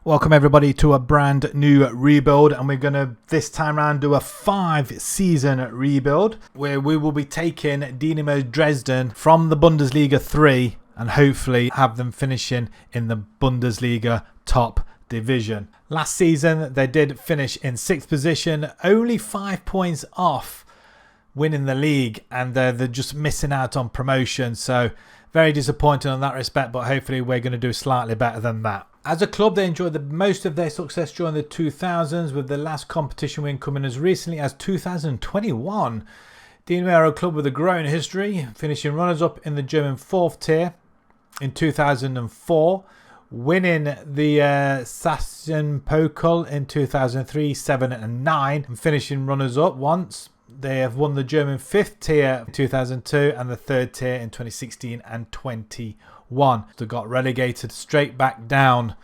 Welcome everybody to a brand new rebuild, and we're going to this time around do a 5-season rebuild where we will be taking DYNAMO Dresden from the Bundesliga 3 and hopefully have them finishing in the Bundesliga top division. Last season they did finish in 6th position, only 5 points off winning the league, and they're just missing out on promotion, so very disappointing in that respect, but hopefully we're going to do slightly better than that. As a club, they enjoyed most of their success during the 2000s, with the last competition win coming as recently as 2021. DYNAMO are a club with a growing history, finishing runners-up in the German 4th tier in 2004, winning the Sachsenpokal in 2003, 7 and 9, and finishing runners-up once. They have won the German 5th tier in 2002 and the 3rd tier in 2016 and 21. They got relegated straight back down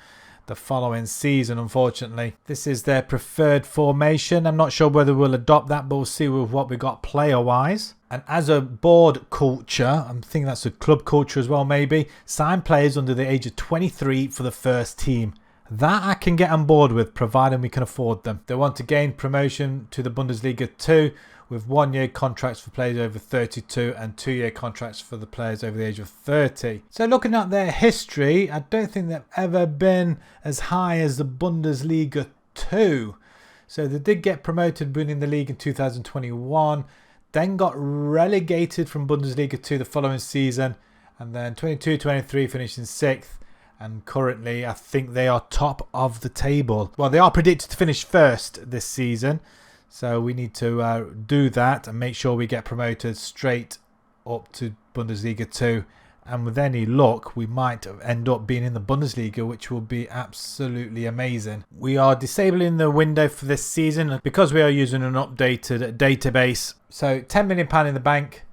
the following season, unfortunately. This is their preferred formation. I'm not sure whether we'll adopt that, but we'll see with what we got player-wise. And as a board culture, I'm thinking that's a club culture as well, maybe, sign players under the age of 23 for the first team. That I can get on board with, providing we can afford them. They want to gain promotion to the Bundesliga 2 with 1-year contracts for players over 32 and 2-year contracts for the players over the age of 30. So looking at their history, I don't think they've ever been as high as the Bundesliga 2. So they did get promoted, winning the league in 2021, then got relegated from Bundesliga 2 the following season, and then 22-23 finishing 6th. And currently, I think they are top of the table. Well, they are predicted to finish first this season. So we need to do that and make sure we get promoted straight up to Bundesliga 2. And with any luck, we might end up being in the Bundesliga, which will be absolutely amazing. We are disabling the window for this season because we are using an updated database. So £10 million in the bank.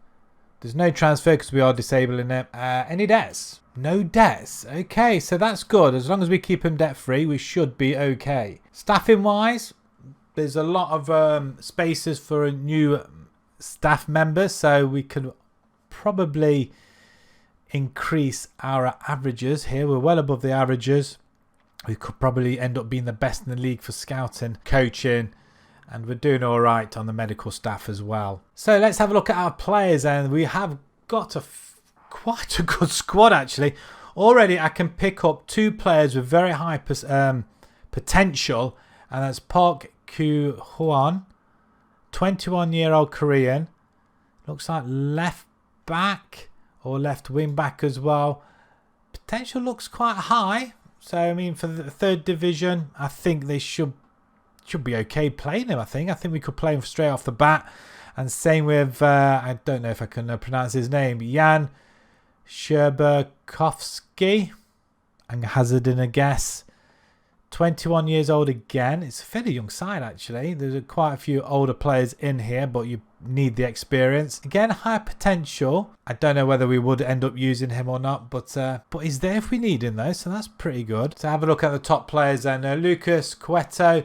There's no transfer because we are disabling it. Any debts? No debts. Okay, so that's good. As long as we keep him debt free, we should be okay. Staffing wise, there's a lot of spaces for new staff members, so we could probably increase our averages here. We're well above the averages. We could probably end up being the best in the league for scouting, coaching, and we're doing all right on the medical staff as well. So let's have a look at our players, and we have got quite a good squad actually. Already I can pick up 2 players with very high potential, and that's Park Kyu-hwan, 21-year-old Korean. Looks like left back or left wing back as well. Potential looks quite high. So I mean, for the 3rd division, I think they should be okay playing him. I think we could play him straight off the bat. And same with I don't know if I can pronounce his name, Jan Sherbakovsky. I'm hazarding a guess. 21 years old again. It's a fairly young side actually. There's quite a few older players in here, but you need the experience. Again, high potential. I don't know whether we would end up using him or not, but he's there if we need him though, so that's pretty good. So have a look at the top players then. Lucas Cueto,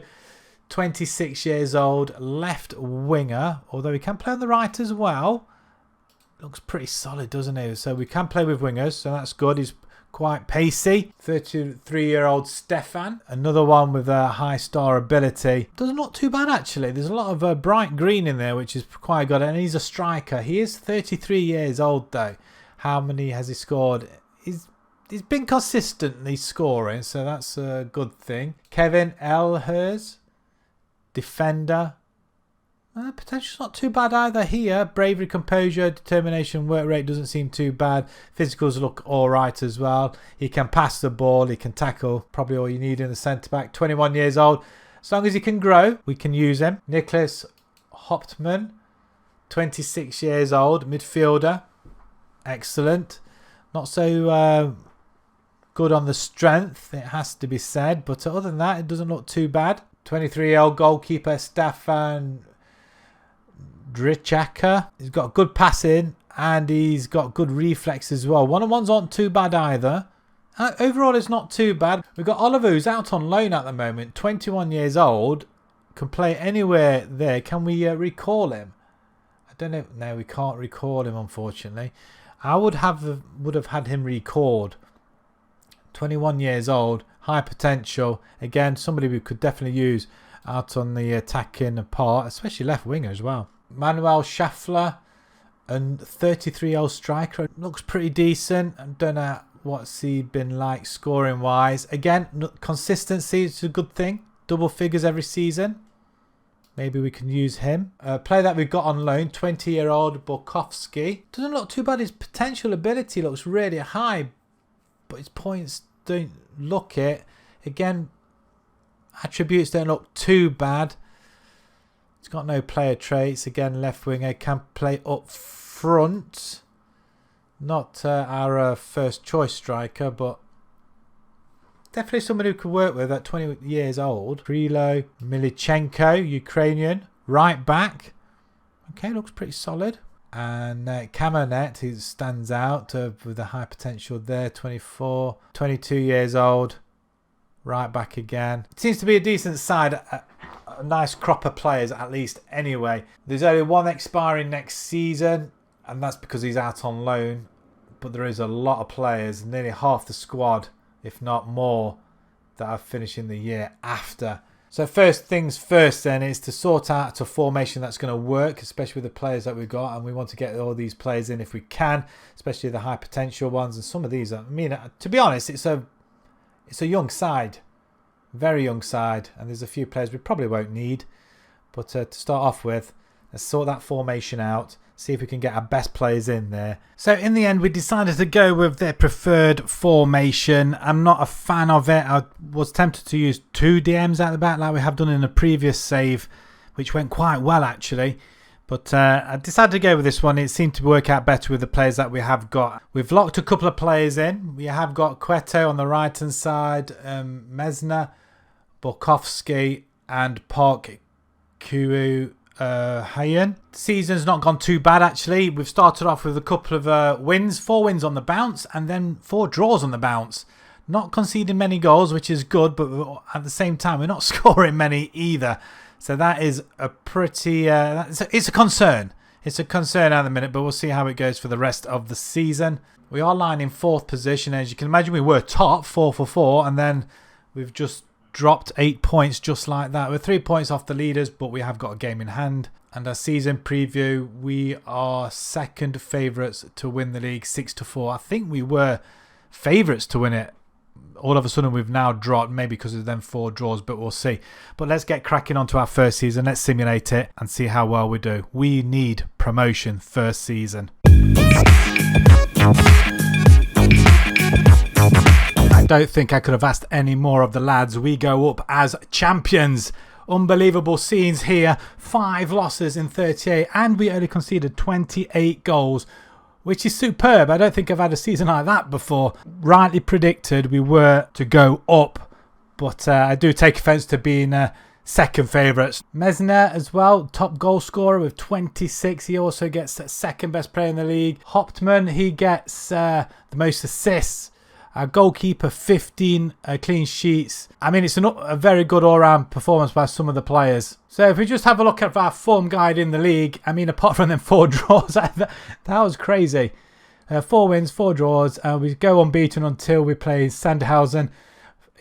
26 years old, left winger, although he can play on the right as well. Looks pretty solid, doesn't he? So we can play with wingers, so that's good. He's quite pacey. 33-year-old Stefan, another one with a high star ability. Doesn't look too bad actually. There's a lot of bright green in there, which is quite good, and he's a striker. He is 33 years old though. How many has he scored? He's been consistently scoring, so that's a good thing. Kevin Elhers, defender. Potential's not too bad either here. Bravery, composure, determination, work rate doesn't seem too bad. Physicals look alright as well. He can pass the ball, he can tackle. Probably all you need in the centre back. 21 years old. As long as he can grow, we can use him. Nicholas Hauptmann, 26 years old, midfielder. Excellent. Not so good on the strength, it has to be said. But other than that, it doesn't look too bad. 23-year-old goalkeeper Stefan Drichaka. He's got good passing and he's got good reflexes as well. One-on-ones aren't too bad either. Overall, it's not too bad. We've got Oliver, who's out on loan at the moment. 21 years old. Can play anywhere there. Can we recall him? I don't know. No, we can't recall him, unfortunately. I would have had him recalled. 21 years old. high potential. Again, somebody we could definitely use out on the attacking part, especially left winger as well. Manuel Schaffler, and 33-year-old striker, looks pretty decent. I don't know what's he been like scoring wise. Again, consistency is a good thing. Double figures every season. Maybe we can use him. Player that we've got on loan, 20-year-old Borkowski. Doesn't look too bad. His potential ability looks really high, but his points don't look it. Again, attributes don't look too bad. He's got no player traits. Again, left winger, can play up front. Not our first choice striker, but definitely someone who could work with at 20 years old. Krilo, Milichenko, Ukrainian, right back. Okay, looks pretty solid. And Kamenet, who stands out with the high potential there. 24, 22 years old. Right back again. It seems to be a decent side. A nice crop of players at least anyway. There's only one expiring next season, and that's because he's out on loan. But there is a lot of players, nearly half the squad, if not more, that are finishing the year after. So first things first then is to sort out a formation that's going to work, especially with the players that we've got, and we want to get all these players in if we can, especially the high potential ones. And some of these, I mean, to be honest, it's a young side. Very young side, and there's a few players we probably won't need, but to start off with, let's sort that formation out, see if we can get our best players in there. So in the end, we decided to go with their preferred formation. I'm not a fan of it. I was tempted to use 2 DMs at the back like we have done in a previous save, which went quite well actually, but I decided to go with this one. It seemed to work out better with the players that we have got. We've locked a couple of players in. We have got Cueto on the right hand side, Mesna, Borkowski and Park Kyu Hayen. Season's not gone too bad actually. We've started off with a couple of wins, 4 wins on the bounce and then 4 draws on the bounce. Not conceding many goals, which is good, but at the same time we're not scoring many either. So that is a pretty it's a concern. It's a concern at the minute, but we'll see how it goes for the rest of the season. We are lying in 4th position. As you can imagine, we were top 4 for 4, and then we've just dropped 8 points just like that. We're 3 points off the leaders, but we have got a game in hand. And our season preview, we are second favourites to win the league, 6-4. I think we were favourites to win it. All of a sudden we've now dropped, maybe because of them 4 draws, but we'll see. But let's get cracking onto our first season. Let's simulate it and see how well we do. We need promotion first season. I don't think I could have asked any more of the lads. We go up as champions. Unbelievable scenes here. 5 losses in 38, and we only conceded 28 goals, which is superb. I don't think I've had a season like that before. Rightly predicted we were to go up, but I do take offence to being second favourites. Mesna as well, top goal scorer with 26. He also gets second best player in the league. Hauptmann, he gets the most assists. Our goalkeeper, 15 clean sheets. I mean, it's a very good all-round performance by some of the players. So if we just have a look at our form guide in the league, I mean, apart from them 4 draws, that was crazy. 4 wins, 4 draws. We go unbeaten until we play Sandhausen.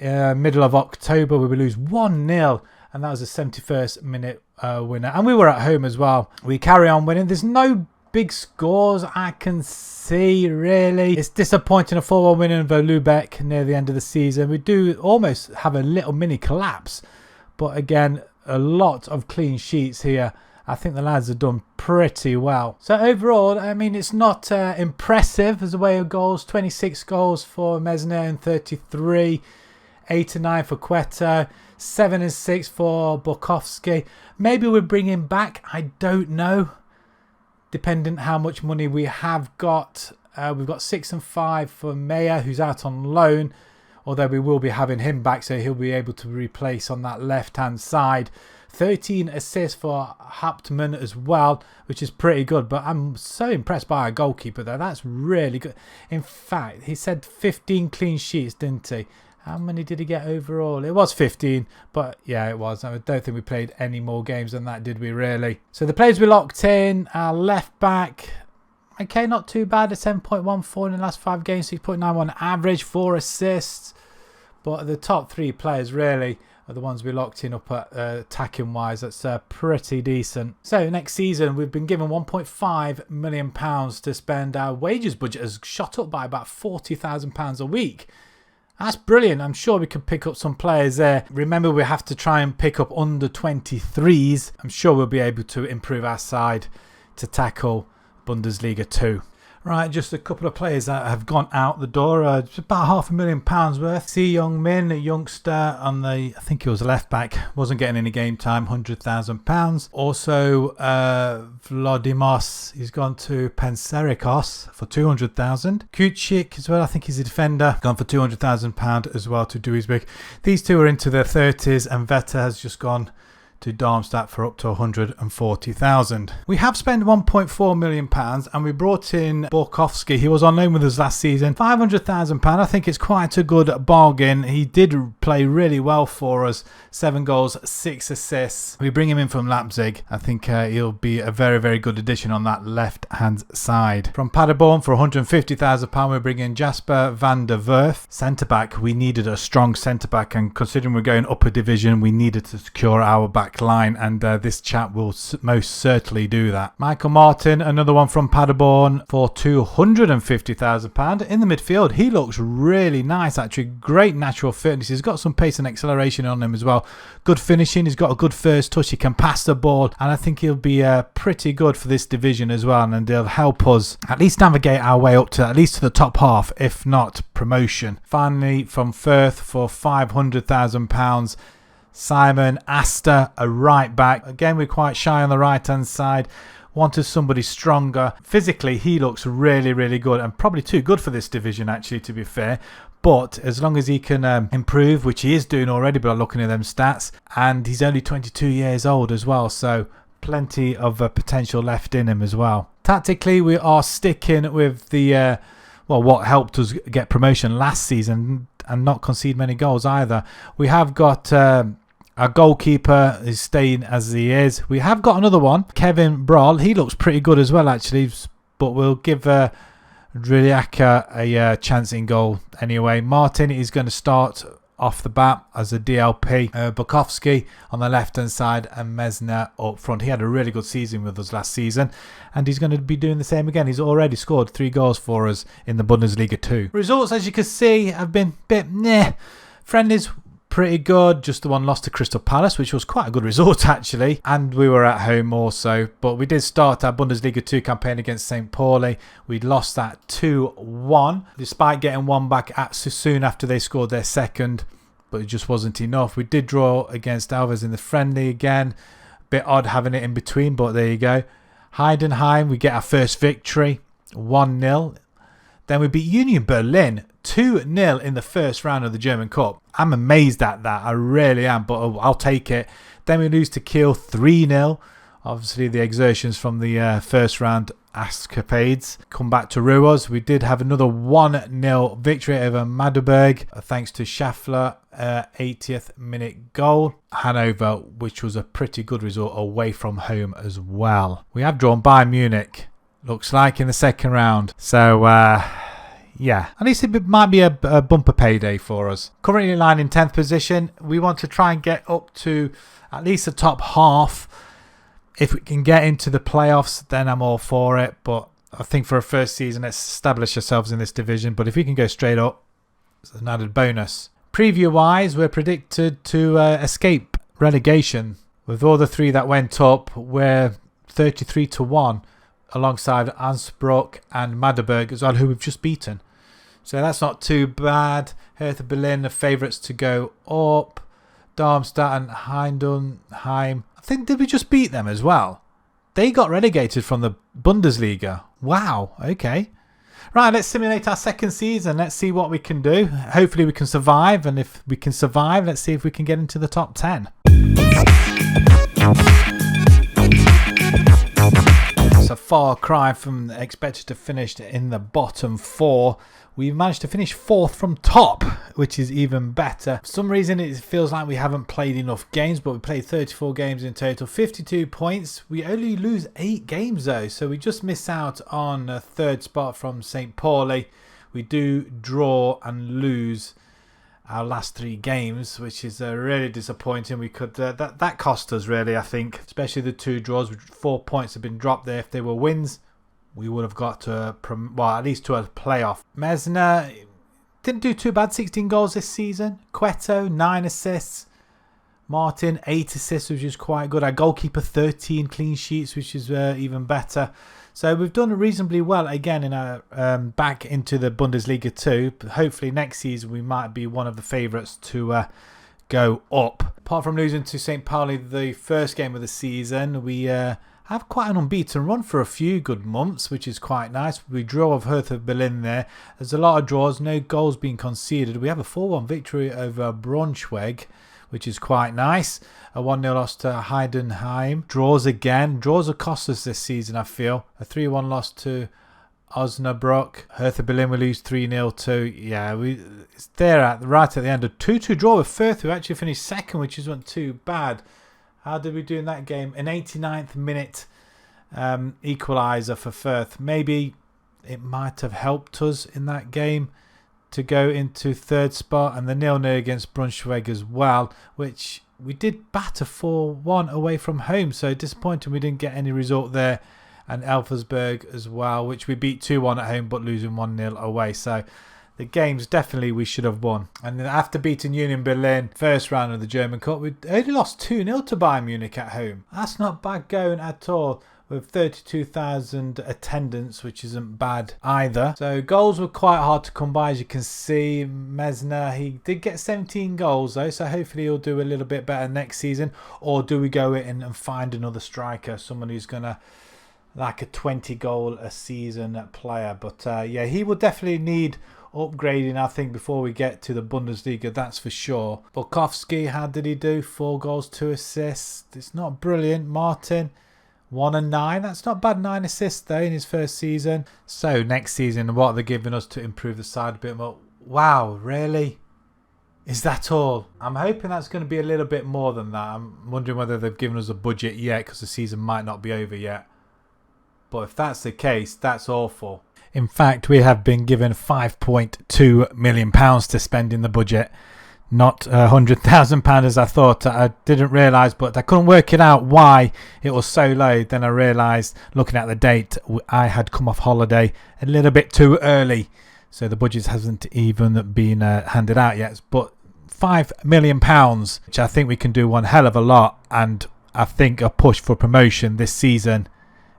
Middle of October, we will lose 1-0. And that was a 71st minute winner. And we were at home as well. We carry on winning. There's no big scores I can see, really. It's disappointing, a 4-1 win over Lübeck near the end of the season. We do almost have a little mini collapse, but again, a lot of clean sheets here. I think the lads have done pretty well. So overall, I mean, it's not impressive as a way of goals. 26 goals for Mesna and 33, 8 and 9 for Cueto, 7 and 6 for Borkowski. Maybe we're bringing back, I don't know, depending how much money we have got. We've got 6 and 5 for Meyer, who's out on loan, although we will be having him back, so he'll be able to replace on that left-hand side. 13 assists for Hauptmann as well, which is pretty good, but I'm so impressed by our goalkeeper, though. That's really good. In fact, he said 15 clean sheets, didn't he? How many did he get overall? It was 15, but yeah, it was. I don't think we played any more games than that, did we, really? So the players we locked in, our left back, okay, not too bad. A 7.14 in the last 5 games, 6.91 average, 4 assists. But the top 3 players really are the ones we locked in up at attacking wise. That's pretty decent. So next season we've been given £1.5 million to spend. Our wages budget has shot up by about £40,000 a week. That's brilliant. I'm sure we can pick up some players there. Remember, we have to try and pick up under 23s. I'm sure we'll be able to improve our side to tackle Bundesliga 2. Right, just a couple of players that have gone out the door. It's about £500,000 worth. See Young Min, a youngster on the, I think he was a left back, wasn't getting any game time, £100,000. Also, Vladimos, he's gone to Penserikos for £200,000. Kuchik as well, I think he's a defender, gone for £200,000 as well to Duisburg. These two are into their 30s, and Veta has just gone to Darmstadt for up to £140,000. We have spent £1.4 million and we brought in Borkowski. He was on loan with us last season. £500,000. I think it's quite a good bargain. He did play really well for us. 7 goals, 6 assists. We bring him in from Leipzig. I think he'll be a very, very good addition on that left-hand side. From Paderborn for £150,000, we bring in Jasper van der Werf. Centre-back, we needed a strong centre-back, and considering we're going up a division, we needed to secure our back line, and this chap will most certainly do that. Michael Martin, another one from Paderborn for £250,000 in the midfield. He looks really nice, actually. Great natural fitness. He's got some pace and acceleration on him as well. Good finishing. He's got a good first touch. He can pass the ball, and I think he'll be pretty good for this division as well, and he'll help us at least navigate our way up to at least to the top half, if not promotion. Finally, from Firth for £500,000, Simon Asta, a right back. Again, we're quite shy on the right hand side. Wanted somebody stronger. Physically, he looks really, really good, and probably too good for this division, actually, to be fair. But as long as he can improve, which he is doing already by looking at them stats, and he's only 22 years old as well, so plenty of potential left in him as well. Tactically, we are sticking with the what helped us get promotion last season and not concede many goals either. We have got our goalkeeper is staying as he is. We have got another one, Kevin Broll. He looks pretty good as well, actually, but we'll give Driliaka a chance in goal anyway. Martin is going to start off the bat as a DLP. Bukovski on the left hand side and Mesner up front. He had a really good season with us last season, and he's going to be doing the same again. He's already scored 3 goals for us in the Bundesliga 2. Results, as you can see, have been a bit meh. Friendlies pretty good. Just the one lost to Crystal Palace, which was quite a good result actually, and we were at home also. But we did start our Bundesliga 2 campaign against St. Pauli. We lost that 2-1 despite getting one back soon after they scored their second, but it just wasn't enough. We did draw against Alves in the friendly again. A bit odd having it in between, but there you go. Heidenheim, we get our first victory, 1-0. Then we beat Union Berlin 2-0 in the first round of the German Cup. I'm amazed at that. I really am, but I'll take it. Then we lose to Kiel 3-0. Obviously, the exertions from the first round escapades come back to rue us. We did have another 1-0 victory over Magdeburg, thanks to Schaffler, 80th minute goal. Hanover, which was a pretty good result away from home as well. We have drawn Bayern Munich, looks like, in the second round. So, yeah, at least it might be a bumper payday for us. Currently lying in 10th position. We want to try and get up to at least the top half. If we can get into the playoffs, then I'm all for it. But I think for a first season, let's establish ourselves in this division. But if we can go straight up, it's an added bonus. Preview-wise, we're predicted to escape relegation. With all the 3 that went up, we're 33-1. Alongside Ansbruck and Magdeburg as well, who we've just beaten. So that's not too bad. Hertha Berlin are favourites to go up. Darmstadt and Heidenheim. I think, did we just beat them as well? They got relegated from the Bundesliga. Wow, okay. Right, let's simulate our second season. Let's see what we can do. Hopefully we can survive, and if we can survive, let's see if we can get into the top 10. It's a far cry from expected to finish in the bottom 4. We've managed to finish 4th from top, which is even better. For some reason, it feels like we haven't played enough games, but we played 34 games in total, 52 points. We only lose 8 games though, so we just miss out on a 3rd spot from St. Pauli. We do draw and lose our last 3 games, which is really disappointing. We could that cost us really, I think, especially the 2 draws. 4 points have been dropped there. If they were wins, we would have got to at least to a playoff. Mesna didn't do too bad. 16 goals this season. Cueto 9 assists. Martin 8 assists, which is quite good. Our goalkeeper 13 clean sheets, which is even better. So we've done reasonably well again in our back into the Bundesliga too. But hopefully next season we might be one of the favourites to go up. Apart from losing to St. Pauli the first game of the season, we have quite an unbeaten run for a few good months, which is quite nice. We draw with Hertha Berlin there. There's a lot of draws, no goals being conceded. We have a 4-1 victory over Braunschweig, which is quite nice. A 1-0 loss to Heidenheim. Draws again. Draws have cost us this season, I feel. A 3-1 loss to Osnabrück. Hertha Berlin we lose 3-0 to. Yeah, it's there right at the end. A 2-2 draw with Fürth, who actually finished second, which isn't too bad. How did we do in that game? An 89th minute equaliser for Fürth. Maybe it might have helped us in that game to go into 3rd spot, and the 0-0 against Braunschweig as well, which we did batter 4-1 away from home, so disappointing we didn't get any result there. And Elversberg as well, which we beat 2-1 at home but losing 1-0 away. So the games definitely we should have won. And then after beating Union Berlin first round of the German Cup, we only lost 2-0 to Bayern Munich at home. That's not bad going at all, with 32,000 attendance, which isn't bad either. So goals were quite hard to come by, as you can see. Mesna, he did get 17 goals though, so hopefully he'll do a little bit better next season. Or do we go in and find another striker, someone who's gonna like a 20 goal a season player? But yeah, he will definitely need upgrading, I think, before we get to the Bundesliga, that's for sure. Bulkowski, how did he do? 4 goals, 2 assists. It's not brilliant. Martin, 1 and 9. That's not bad. 9 assists though in his first season. So next season, what are they giving us to improve the side a bit more? Wow, really? Is that all? I'm hoping that's going to be a little bit more than that. I'm wondering whether they've given us a budget yet, because the season might not be over yet. But if that's the case, that's awful. In fact, we have been given £5.2 million to spend in the budget. Not £100,000 as I thought. I didn't realise, but I couldn't work it out why it was so low. Then I realised, looking at the date, I had come off holiday a little bit too early. So the budget hasn't even been handed out yet. But £5 million, which I think we can do one hell of a lot. And I think a push for promotion this season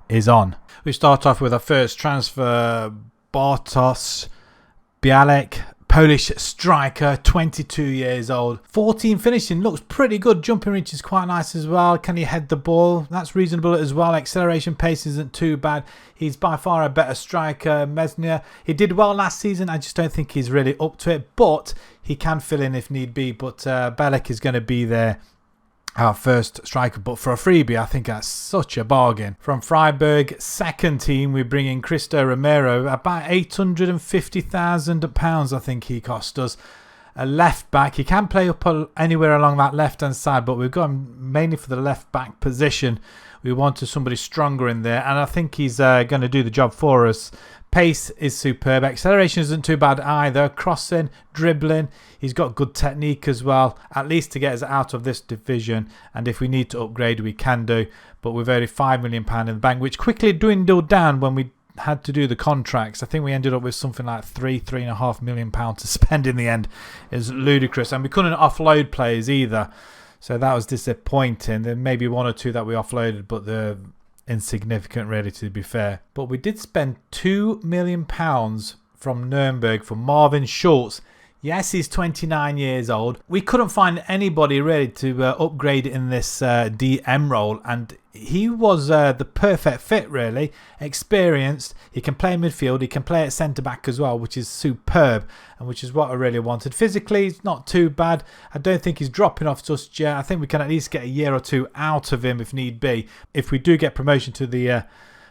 is on. We start off with our first transfer, Bartosz Bialek, Polish striker, 22 years old. 14 finishing, looks pretty good. Jumping reach is quite nice as well. Can he head the ball? That's reasonable as well. Acceleration pace isn't too bad. He's by far a better striker. Mesnia, he did well last season. I just don't think he's really up to it, but he can fill in if need be. But Bialek is going to be there, our first striker, but for a freebie, I think that's such a bargain. From Freiburg, second team, we bring in Cristo Romero, about £850,000, I think he cost us. A left back, he can play up anywhere along that left hand side, but we've got him mainly for the left back position. We wanted somebody stronger in there, and I think he's going to do the job for us. Pace is superb. Acceleration isn't too bad either. Crossing, dribbling. He's got good technique as well, at least to get us out of this division. And if we need to upgrade, we can do. But we've only £5 million in the bank, which quickly dwindled down when we had to do the contracts. I think we ended up with something like £3.5 million to spend in the end. It was ludicrous. And we couldn't offload players either. So that was disappointing. There may be 1 or 2 that we offloaded, but the insignificant really, to be fair. But we did spend £2 million from Nuremberg for Marvin Schultz. Yes, he's 29 years old. We couldn't find anybody really to upgrade in this DM role, and he was the perfect fit really. Experienced, he can play midfield, he can play at centre back as well, which is superb, and which is what I really wanted. Physically, he's not too bad. I don't think he's dropping off just yet. I think we can at least get a year or 2 out of him if need be. If we do get promotion to the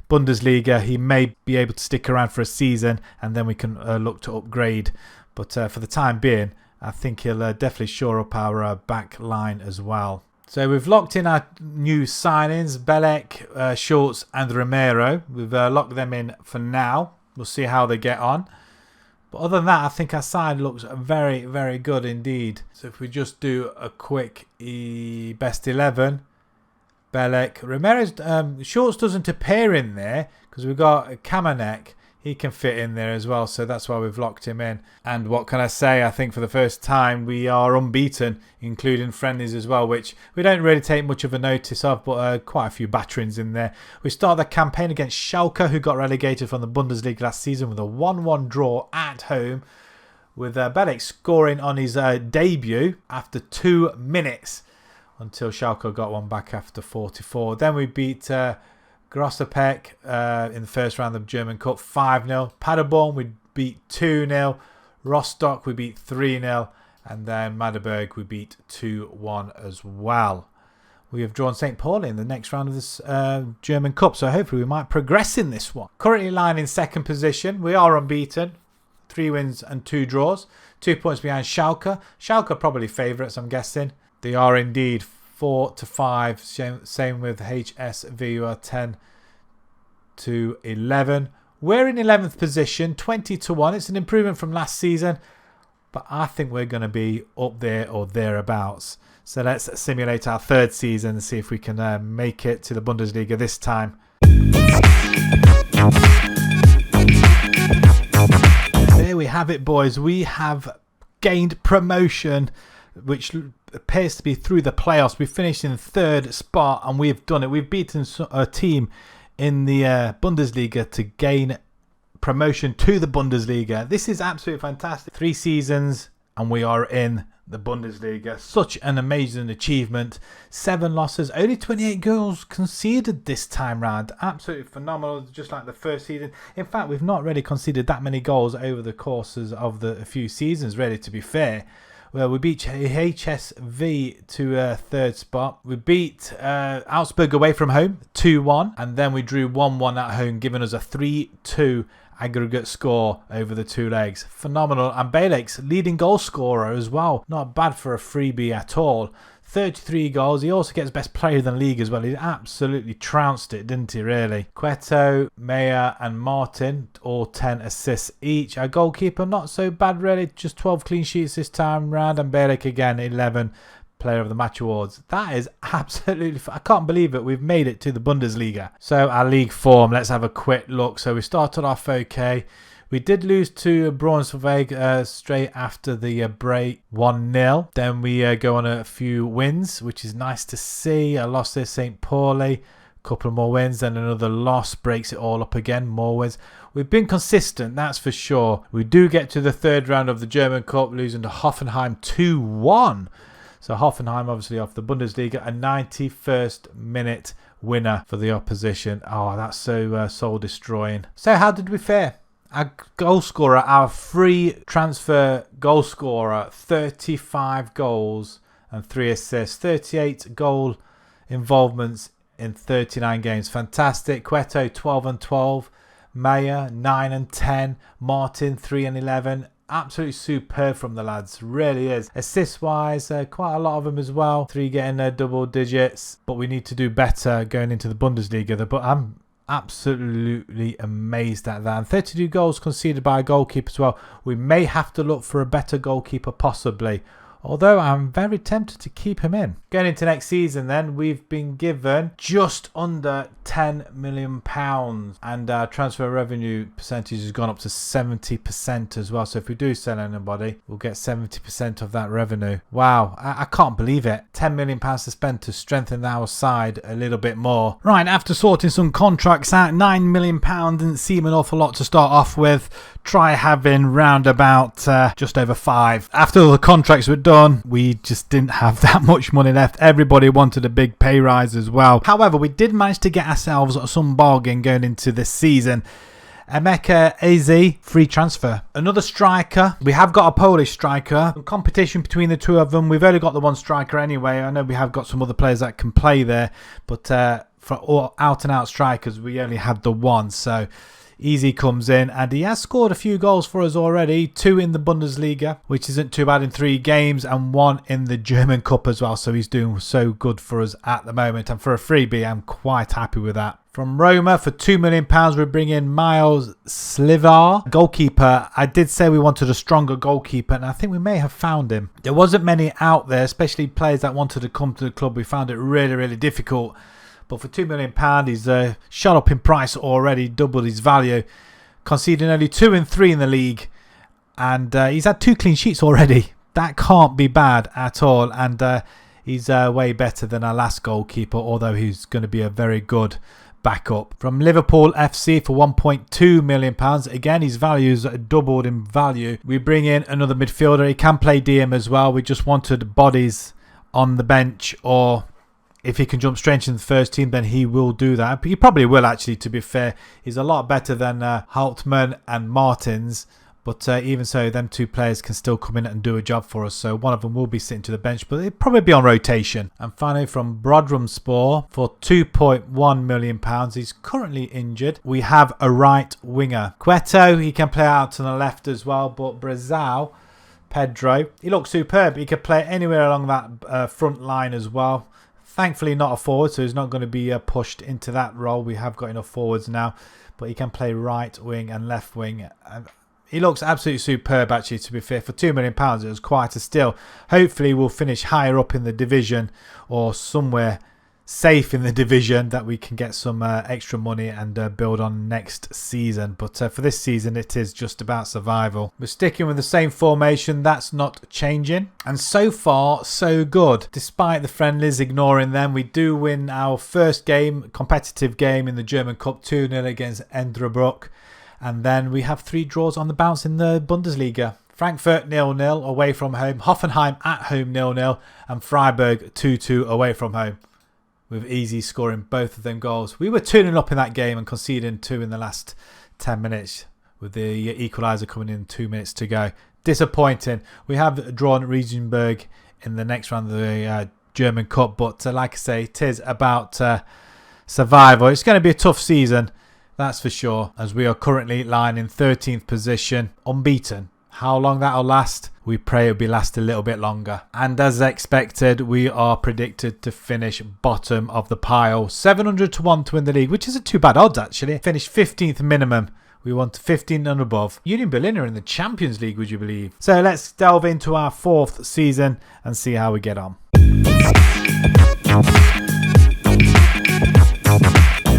Bundesliga, he may be able to stick around for a season, and then we can look to upgrade. But for the time being, I think he'll definitely shore up our back line as well. So we've locked in our new signings, Bialek, Schultz and Romero. We've locked them in for now. We'll see how they get on. But other than that, I think our side looks very, very good indeed. So if we just do a quick best 11, Belek, Ramirez, Schultz doesn't appear in there because we've got Kamenek. He can fit in there as well, so that's why we've locked him in. And what can I say? I think for the first time we are unbeaten, including friendlies as well, which we don't really take much of a notice of, but quite a few batterings in there. We start the campaign against Schalke, who got relegated from the Bundesliga last season with a 1-1 draw at home, with Belek scoring on his debut after 2 minutes until Schalke got one back after 44. Then we beat Grossepek in the first round of the German Cup 5-0. Paderborn we beat 2-0. Rostock we beat 3-0. And then Magdeburg we beat 2-1 as well. We have drawn St. Pauli in the next round of this German Cup, so hopefully we might progress in this one. Currently lying in second position. We are unbeaten. 3 wins and 2 draws. 2 points behind Schalke. Schalke probably favourites, I'm guessing. They are indeed 4-5. Same with HSV, who are 10-11. We're in 11th position, 20-1. It's an improvement from last season, but I think we're going to be up there or thereabouts. So let's simulate our third season and see if we can make it to the Bundesliga this time. There we have it, boys. We have gained promotion, which appears to be through the playoffs. We finished in third spot and we've done it. We've beaten a team in the Bundesliga to gain promotion to the Bundesliga. This is absolutely fantastic. 3 seasons and we are in the Bundesliga. Such an amazing achievement. 7 losses, only 28 goals conceded this time round. Absolutely phenomenal, just like the first season. In fact, we've not really conceded that many goals over the courses of the few seasons, really, to be fair. Well, we beat HSV to third spot. We beat Augsburg away from home 2-1. And then we drew 1-1 at home, giving us a 3-2 aggregate score over the 2 legs. Phenomenal. And Belek's leading goal scorer as well. Not bad for a freebie at all. 33 goals. He also gets best player in the league as well. He absolutely trounced it, didn't he, really? Cueto, Meyer and Martin, all 10 assists each. Our goalkeeper, not so bad, really. Just 12 clean sheets this time round. And Belek again, 11 player of the match awards. That is absolutely... I can't believe it. We've made it to the Bundesliga. So our league form, let's have a quick look. So we started off okay. We did lose to Braunschweig straight after the break, 1-0. Then we go on a few wins, which is nice to see. I lost to St. Pauli, a couple more wins, then another loss breaks it all up again, more wins. We've been consistent, that's for sure. We do get to the third round of the German Cup, losing to Hoffenheim 2-1. So Hoffenheim obviously off the Bundesliga, a 91st minute winner for the opposition. Oh, that's so soul-destroying. So how did we fare? Our goal scorer, our free transfer goal scorer, 35 goals and 3 assists, 38 goal involvements in 39 games. Fantastic. Cueto, 12 and 12. Meyer, 9 and 10. Martin, 3 and 11. Absolutely superb from the lads, really is. Assist wise, quite a lot of them as well. 3 getting their double digits, but we need to do better going into the Bundesliga. But I'm absolutely amazed at that. And 32 goals conceded by a goalkeeper as well. We may have to look for a better goalkeeper possibly, although I'm very tempted to keep him in. Going into next season then, we've been given just under £10 million and our transfer revenue percentage has gone up to 70% as well. So if we do sell anybody, we'll get 70% of that revenue. Wow, I can't believe it. £10 million to spend to strengthen our side a little bit more. Right, after sorting some contracts out, £9 million didn't seem an awful lot to start off with. Try having round about just over 5. After all the contracts were done, we just didn't have that much money left. Everybody wanted a big pay rise as well. However, we did manage to get ourselves some bargain going into this season. Emeka Eze, free transfer. Another striker. We have got a Polish striker. Competition between the two of them. We've only got the one striker anyway. I know we have got some other players that can play there, but for all out and out strikers, we only had the one. So Easy comes in, and he has scored a few goals for us already. 2 in the Bundesliga, which isn't too bad in 3 games, and 1 in the German Cup as well. So he's doing so good for us at the moment. And for a freebie, I'm quite happy with that. From Roma, for £2 million, we bring in Miles Slivar. Goalkeeper, I did say we wanted a stronger goalkeeper, and I think we may have found him. There wasn't many out there, especially players that wanted to come to the club. We found it really, really difficult. But for £2 million, he's shot up in price already, doubled his value, conceding only 2 and 3 in the league. And he's had 2 clean sheets already. That can't be bad at all. And he's way better than our last goalkeeper, although he's going to be a very good backup. From Liverpool FC for £1.2 million. Again, his value's doubled in value. We bring in another midfielder. He can play DM as well. We just wanted bodies on the bench, or if he can jump straight into the first team, then he will do that. He probably will, actually, to be fair. He's a lot better than Haltman and Martins. But even so, them 2 players can still come in and do a job for us. So one of them will be sitting to the bench, but it'll probably be on rotation. And finally, from Brodrumspor for £2.1 million. He's currently injured. We have a right winger. Cueto, he can play out to the left as well. But Brazil, Pedro, he looks superb. He could play anywhere along that front line as well. Thankfully not a forward, so he's not going to be pushed into that role. We have got enough forwards now, but he can play right wing and left wing. He looks absolutely superb, actually, to be fair. For £2 million, it was quite a steal. Hopefully we'll finish higher up in the division, or somewhere safe in the division, that we can get some extra money and build on next season. But for this season, it is just about survival. We're sticking with the same formation. That's not changing. And so far, so good. Despite the friendlies, ignoring them, we do win our first game, competitive game in the German Cup, 2-0 against Endrebruck. And then we have 3 draws on the bounce in the Bundesliga. Frankfurt 0-0 away from home. Hoffenheim at home 0-0. And Freiburg 2-2 away from home, with Easy scoring both of them goals. We were 2-0 up in that game and conceding 2 in the last 10 minutes, with the equaliser coming in 2 minutes to go. Disappointing. We have drawn Riesenberg in the next round of the German Cup, but like I say, it is about survival. It's going to be a tough season, that's for sure, as we are currently lying in 13th position, unbeaten. How long that'll last, we pray it'll be last a little bit longer. And as expected, we are predicted to finish bottom of the pile. 700 to 1 to win the league, which isn't too bad odds, actually. Finish 15th minimum. We want 15 and above. Union Berlin are in the Champions League, would you believe? So let's delve into our 4th season and see how we get on.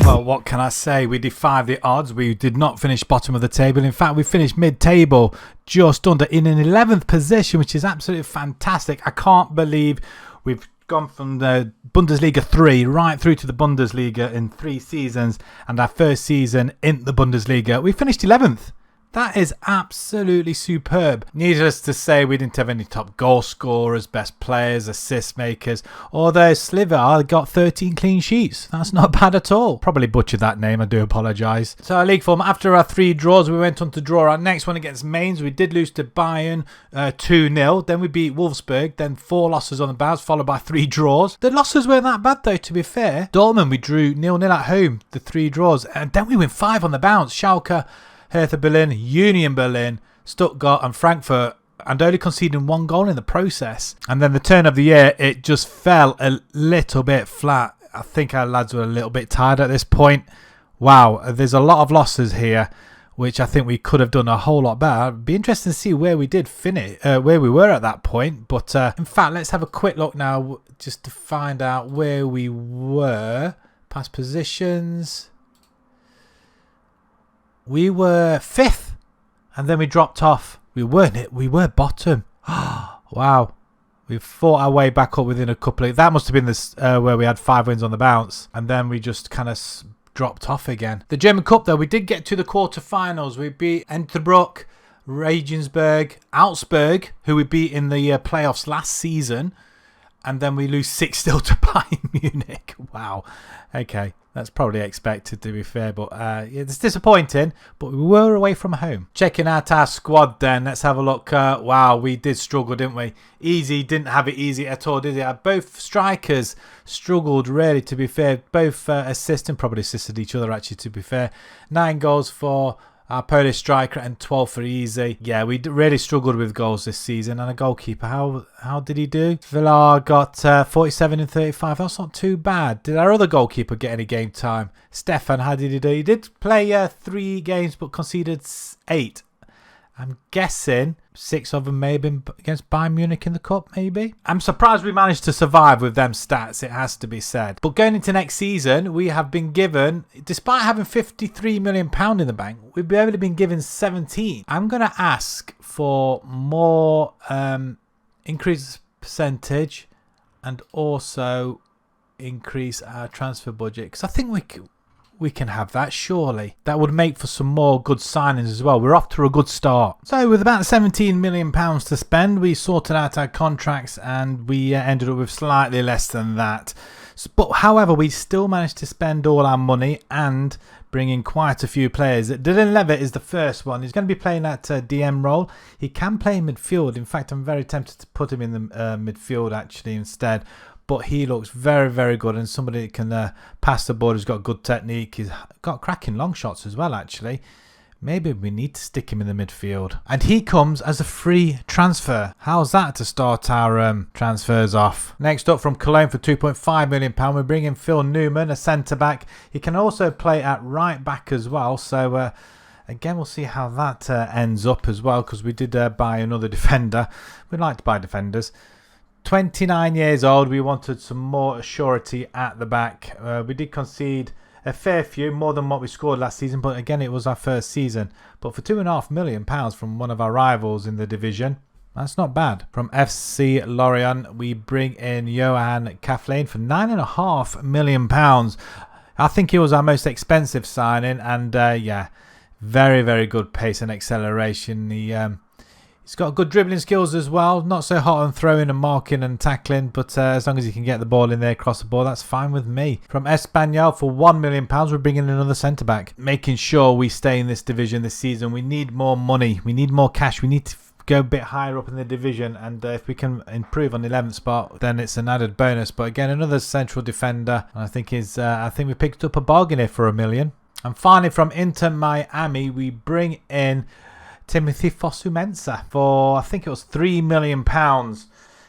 Well, what can I say? We defied the odds. We did not finish bottom of the table. In fact, we finished mid-table, just under, in an 11th position, which is absolutely fantastic. I can't believe we've gone from the Bundesliga 3 right through to the Bundesliga in 3 seasons, and our first season in the Bundesliga, we finished 11th. That is absolutely superb. Needless to say, we didn't have any top goal scorers, best players, assist makers, although Sliver got 13 clean sheets. That's not bad at all. Probably butchered that name, I do apologise. So our league form, after our 3 draws, we went on to draw our next one against Mainz. We did lose to Bayern 2-0. Then we beat Wolfsburg. Then 4 losses on the bounce, followed by 3 draws. The losses weren't that bad though, to be fair. Dortmund, we drew 0-0 at home, the 3 draws. And then we win 5 on the bounce. Schalke, Hertha Berlin, Union Berlin, Stuttgart and Frankfurt, and only conceding 1 goal in the process. And then the turn of the year, it just fell a little bit flat. I think our lads were a little bit tired at this point. Wow, there's a lot of losses here, which I think we could have done a whole lot better. It'd be interesting to see where we did finish, where we were at that point. But in fact, let's have a quick look now just to find out where we were. Past positions. We were 5th, and then we dropped off. We weren't it. We were bottom. Wow. We fought our way back up within a couple of... That must have been this where we had 5 wins on the bounce, and then we just kind of dropped off again. The German Cup, though, we did get to the quarterfinals. We beat Entebruck, Regensburg, Augsburg, who we beat in the playoffs last season, and then we lose 6-0 to Bayern Munich. Wow. Okay. That's probably expected, to be fair, but it's disappointing, but we were away from home. Checking out our squad then, let's have a look. Wow, we did struggle, didn't we? Easy, didn't have it easy at all, did it? Both strikers struggled, really, to be fair. Both probably assisted each other, actually, to be fair. 9 goals for our Polish striker and 12 for Easy. Yeah, we really struggled with goals this season. And a goalkeeper, how did he do? Villar got 47 and 35. That's not too bad. Did our other goalkeeper get any game time? Stefan, how did he do? He did play 3 games but conceded 8. I'm guessing 6 of them may have been against Bayern Munich in the cup, maybe. I'm surprised we managed to survive with them stats, it has to be said. But going into next season, we have been given, despite having £53 million in the bank, we've only been given 17. I'm going to ask for more increased percentage and also increase our transfer budget, because I think we can have that, surely. That would make for some more good signings as well. We're off to a good start. So with about £17 million to spend, we sorted out our contracts and we ended up with slightly less than that. But however, we still managed to spend all our money and bring in quite a few players. Dylan Levitt is the first one. He's going to be playing that DM role. He can play midfield. In fact, I'm very tempted to put him in the midfield actually instead. But he looks very, very good, and somebody that can pass the ball, who's got good technique. He's got cracking long shots as well, actually. Maybe we need to stick him in the midfield. And he comes as a free transfer. How's that to start our transfers off? Next up, from Cologne for £2.5 million, we bring in Phil Newman, a centre-back. He can also play at right-back as well, so again, we'll see how that ends up as well, because we did buy another defender. We like to buy defenders. 29 years old, we wanted some more surety at the back. We did concede a fair few, more than what we scored last season, but again, it was our first season. But for £2.5 million from one of our rivals in the division, that's not bad. From FC Lorient, we bring in Johan Kathleen for £9.5 million. I think he was our most expensive signing, and yeah, very, very good pace and acceleration. He's got good dribbling skills as well. Not so hot on throwing and marking and tackling, but as long as he can get the ball in there, across the ball, that's fine with me. From Espanyol for £1 million, we're bringing in another centre-back. Making sure we stay in this division this season. We need more money. We need more cash. We need to go a bit higher up in the division, and if we can improve on the 11th spot, then it's an added bonus. But again, another central defender. I think we picked up a bargain here for £1 million. And finally, from Inter Miami, we bring in Timothy Fosu-Mensah for, I think it was £3 million.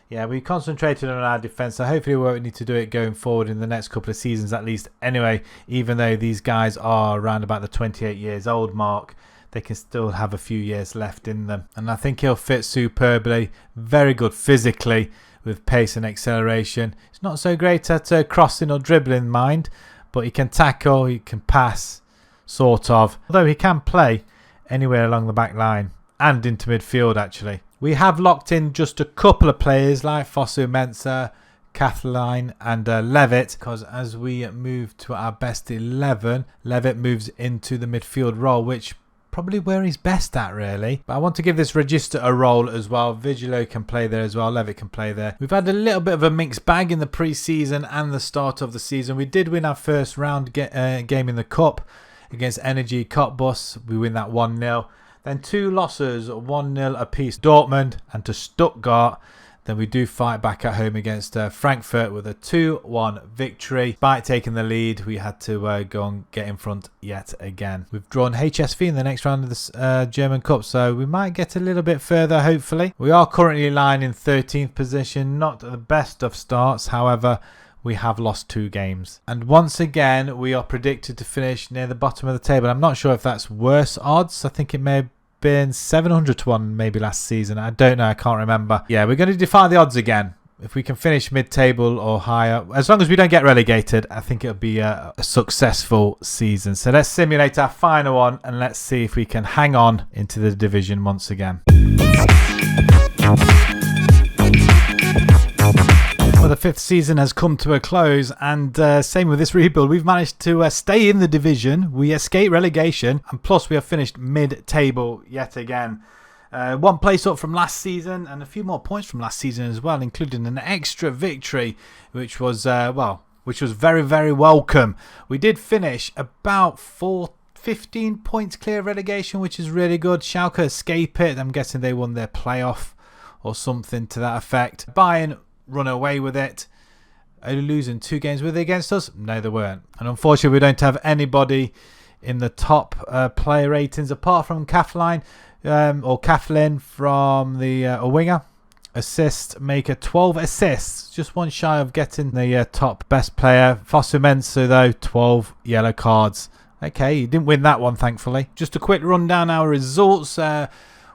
Yeah, we concentrated on our defence, so hopefully we won't need to do it going forward in the next couple of seasons at least. Anyway, even though these guys are around about the 28 years old mark, they can still have a few years left in them. And I think he'll fit superbly. Very good physically with pace and acceleration. He's not so great at crossing or dribbling, mind, but he can tackle, he can pass, sort of. Although he can play anywhere along the back line and into midfield, actually. We have locked in just a couple of players like Fosu-Mensah, Kathleen and Levitt, because as we move to our best 11, Levitt moves into the midfield role, which probably where he's best at, really. But I want to give this Register a role as well. Vigilo can play there as well. Levitt can play there. We've had a little bit of a mixed bag in the pre-season and the start of the season. We did win our first round game in the Cup against Energy Cottbus. We win that 1-0. Then 2 losses, 1-0 apiece, Dortmund and to Stuttgart. Then we do fight back at home against Frankfurt with a 2-1 victory. Despite taking the lead, we had to go and get in front yet again. We've drawn HSV in the next round of the German Cup, so we might get a little bit further, hopefully. We are currently lying in 13th position, not the best of starts, however, we have lost 2 games. And once again, we are predicted to finish near the bottom of the table. I'm not sure if that's worse odds. I think it may have been 700 to 1 maybe last season. I don't know. I can't remember. Yeah, we're going to defy the odds again. If we can finish mid-table or higher, as long as we don't get relegated, I think it'll be a successful season. So let's simulate our final one and let's see if we can hang on into the division once again. Well, the 5th season has come to a close, and same with this rebuild. We've managed to stay in the division. We escaped relegation, and plus we have finished mid-table yet again. One place up from last season and a few more points from last season as well, including an extra victory, which was very, very welcome. We did finish about 15 points clear of relegation, which is really good. Schalke escape it. I'm guessing they won their playoff or something to that effect. Bayern run away with it. Only losing 2 games. Were they against us? No, they weren't. And unfortunately, we don't have anybody in the top player ratings apart from Kaflin from the a winger. Assist maker, 12 assists, just one shy of getting the top best player. Fosu-Mensah though, 12 yellow cards. Okay, he didn't win that one, thankfully. Just a quick run down our results.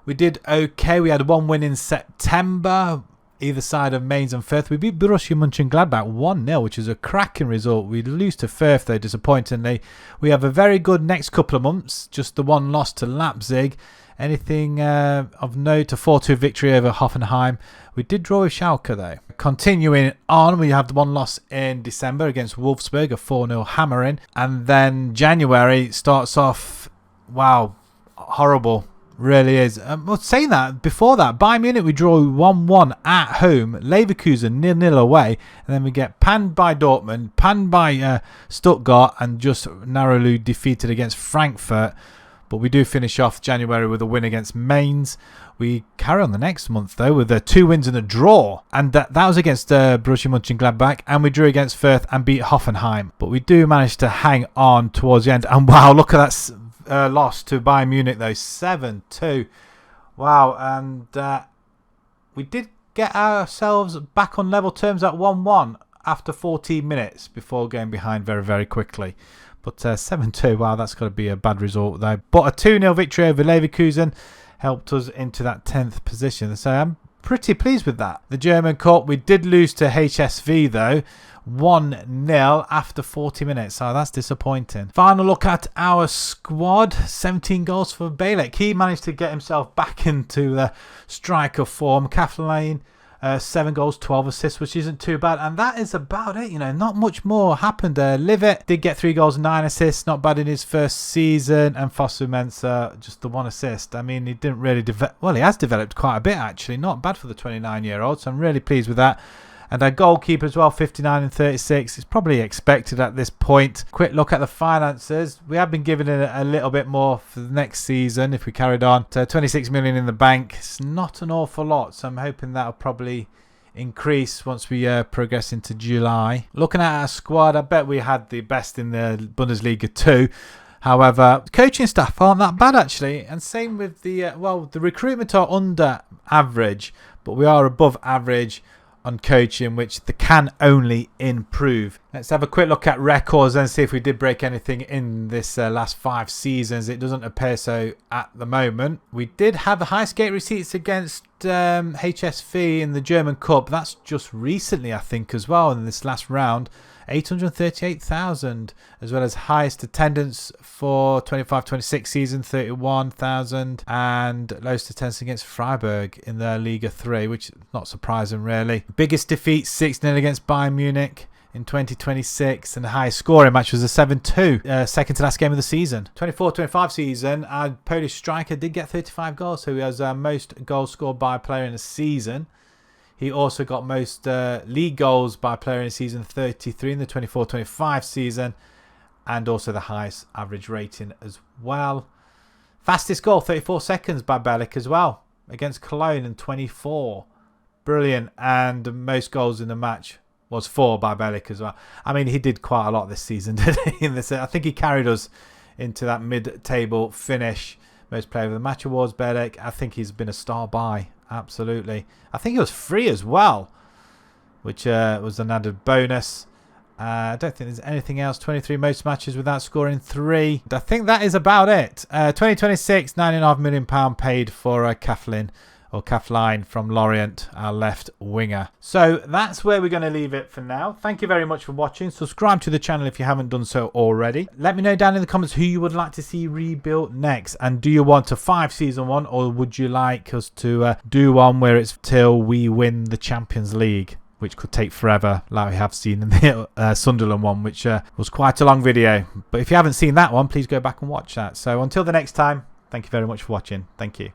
We did okay. We had 1 win in September, either side of Mainz and Fürth. We beat Borussia Mönchengladbach 1-0, which is a cracking result. We lose to Fürth though, disappointingly. We have a very good next couple of months. Just the one loss to Leipzig. Anything of note, a 4-2 victory over Hoffenheim. We did draw with Schalke though. Continuing on, we have the one loss in December against Wolfsburg, a 4-0 hammering. And then January starts off, wow, horrible. Really is. Saying that, before that, Bayern Munich, we draw 1-1 at home. Leverkusen 0-0 away. And then we get panned by Dortmund, panned by Stuttgart, and just narrowly defeated against Frankfurt. But we do finish off January with a win against Mainz. We carry on the next month, though, with 2 wins and a draw. And that was against Borussia Mönchengladbach. And we drew against Fürth and beat Hoffenheim. But we do manage to hang on towards the end. And wow, look at that loss to Bayern Munich, though. 7-2. Wow. And we did get ourselves back on level terms at 1-1 after 14 minutes before going behind very, very quickly. But 7-2, wow, that's got to be a bad result though. But a 2-0 victory over Leverkusen helped us into that 10th position. So I'm pretty pleased with that. The German Cup, we did lose to HSV though. 1-0 after 40 minutes. So that's disappointing. Final look at our squad. 17 goals for Bielik. He managed to get himself back into the striker form. Kaflin, 7 goals, 12 assists, which isn't too bad. And that is about it. You know, not much more happened there. Livet did get 3 goals, 9 assists. Not bad in his first season. And Fosu-Mensah, just the 1 assist. I mean, he didn't really develop. Well, he has developed quite a bit, actually. Not bad for the 29-year-old. So I'm really pleased with that. And our goalkeeper as well, 59 and 36. It's probably expected at this point. Quick look at the finances. We have been given it a little bit more for the next season if we carried on. So 26 million in the bank. It's not an awful lot. So I'm hoping that'll probably increase once we progress into July. Looking at our squad, I bet we had the best in the Bundesliga too. However, coaching staff aren't that bad actually. And same with the, the recruitment are under average. But we are above average on coaching, which they can only improve. Let's have a quick look at records and see if we did break anything in this last 5 seasons. It doesn't appear so at the moment. We did have the highest gate receipts against HSV in the German Cup. That's just recently, I think, as well, in this last round. 838,000, as well as highest attendance for 25-26 season, 31,000, and lowest attendance against Freiburg in the Liga 3, which is not surprising really. Biggest defeat, 6-0 against Bayern Munich in 2026, and the highest scoring match was a 7-2, second to last game of the season. 24-25 season, our Polish striker did get 35 goals, so he has most goals scored by a player in a season. He also got most league goals by a player in a season, 33 in the 24-25 season, and also the highest average rating as well. Fastest goal, 34 seconds by Bielik as well, against Cologne in 24. Brilliant. And most goals in the match was 4 by Bielik as well. I mean, he did quite a lot this season, didn't he? I think he carried us into that mid-table finish. Most player of the match awards, Bielik. I think he's been a star buy. Absolutely. I think it was free as well, which was an added bonus. I don't think there's anything else. 23 most matches without scoring 3. I think that is about it. 2026, £9.5 million paid for Kaflin from Lorient, our left winger. So that's where we're going to leave it for now. Thank you very much for watching. Subscribe to the channel if you haven't done so already. Let me know down in the comments who you would like to see rebuilt next. And do you want a 5-season one, or would you like us to do one where it's till we win the Champions League, which could take forever, like we have seen in the Sunderland one, which was quite a long video. But if you haven't seen that one, please go back and watch that. So until the next time, thank you very much for watching. Thank you.